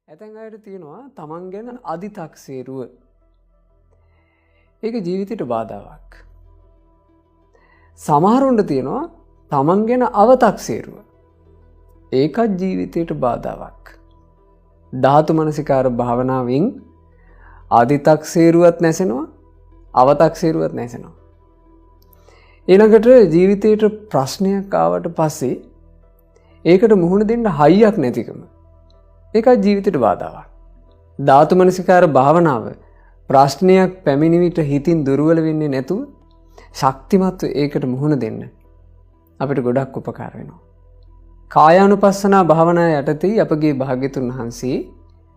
ඇතැන් අයට තියෙනවා තමන් ගැන අධිතක්සේරුව. ඒක ජීවිතයට බාධාවක්. සමහරුන්ට තියෙනවා තමන් ගැන අවතක්සේරුව. ඒකත් ජීවිතයට බාධාවක්. ධාතු මනසිකාර භාවනාවෙන් අධිතක්සේරුවත් නැසෙනවා, අවතක්සේරුවත් නැසෙනවා. ඊළඟට ජීවිතයට ප්‍රශ්නයක් ආවට පස්සේ ඒකට මුහුණ දෙන්න හයියක් නැතිකම. ඒකත් ජීවිතයට බාධාවක්. ධාතු මනසිකාර භාවනාව ප්‍රශ්නයක් පැමිණි විට හිතින් දුර්වල වෙන්නේ නැතුව ශක්තිමත්ව ඒකට මුහුණ දෙන්න අපිට ගොඩක් උපකාර වෙනවා. කායානුපස්සනා භාවනාව යටතේ අපගේ භාග්‍යතුන් වහන්සේ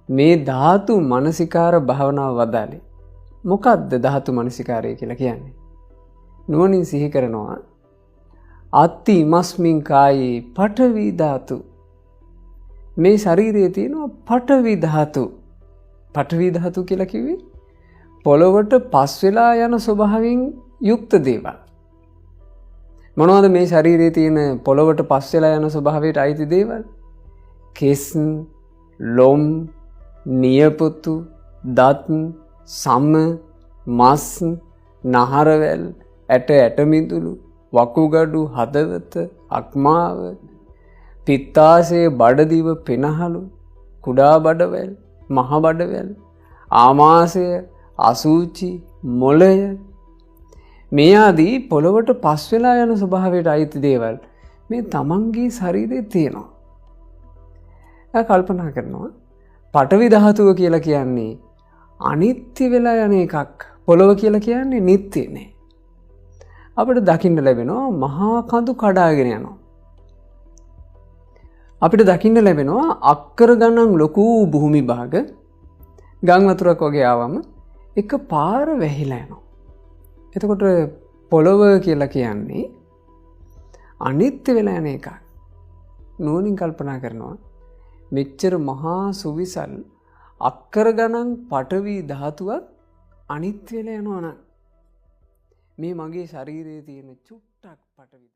මේ ධාතු මනසිකාර භාවනාව වදාළේ. මොකක්ද ධාතු මනසිකාරය කියලා කියන්නේ? නුවණින් සිහි කරනවා අත්ති මස්මින් කායේ පඨවි ධාතු. මේ ශරීරයේ තියෙනවා පඨවි ධාතු. පඨවි ධාතු කියලා කිව්වේ පොළොවට පස් වෙලා යන ස්වභාවයෙන් යුක්ත දේවල්. මොනවද මේ ශරීරයේ තියෙන පොළොවට පස් වෙලා යන ස්වභාවයට අයිති දේවල්? කෙස්, ලොම්, නියපොතු, දත්, සම, මස්, නහරවැල්, ඇට මිදුළු, වකුගඩු, හදවත, අක්මාව, පිත්තාශය, බඩදිව, පෙනහළු, කුඩා බඩවැල්, මහ බඩවැල්, ආමාශය, අසූචි, මොළය, මේ ආදී පොළොවට පස් වෙලා යන ස්වභාවයට අයිති දේවල් මේ තමන්ගේ ශරීරයේ තියෙනවා. එයා කල්පනා කරනවා පඨවි ධාතුව කියලා කියන්නේ අනිත්‍ය වෙලා යන එකක්. පොළොව කියලා කියන්නේ නිට්ටය නේ. අපිට දකින්න ලැබෙනවා මහා කඳු කඩාගෙන යනවා. අපිට දකින්න ලැබෙනවා අක්කර ගණන් ලොකු භූමි භාග ගම් වතුරක් වගේ ආවම එක පාර වැහිලා යනවා. එතකොට පොළොව කියලා කියන්නේ අනිත්‍ය වෙලා යන එකක්. නුවණින් කල්පනා කරනවා මෙච්චර මහා සුවිසල් අක්කර ගණන් පඨවි ධාතුවක් අනිත්‍ය වෙලා යනවා නම් මේ මගේ ශරීරයේ තියෙන චුට්ටක් පඨවි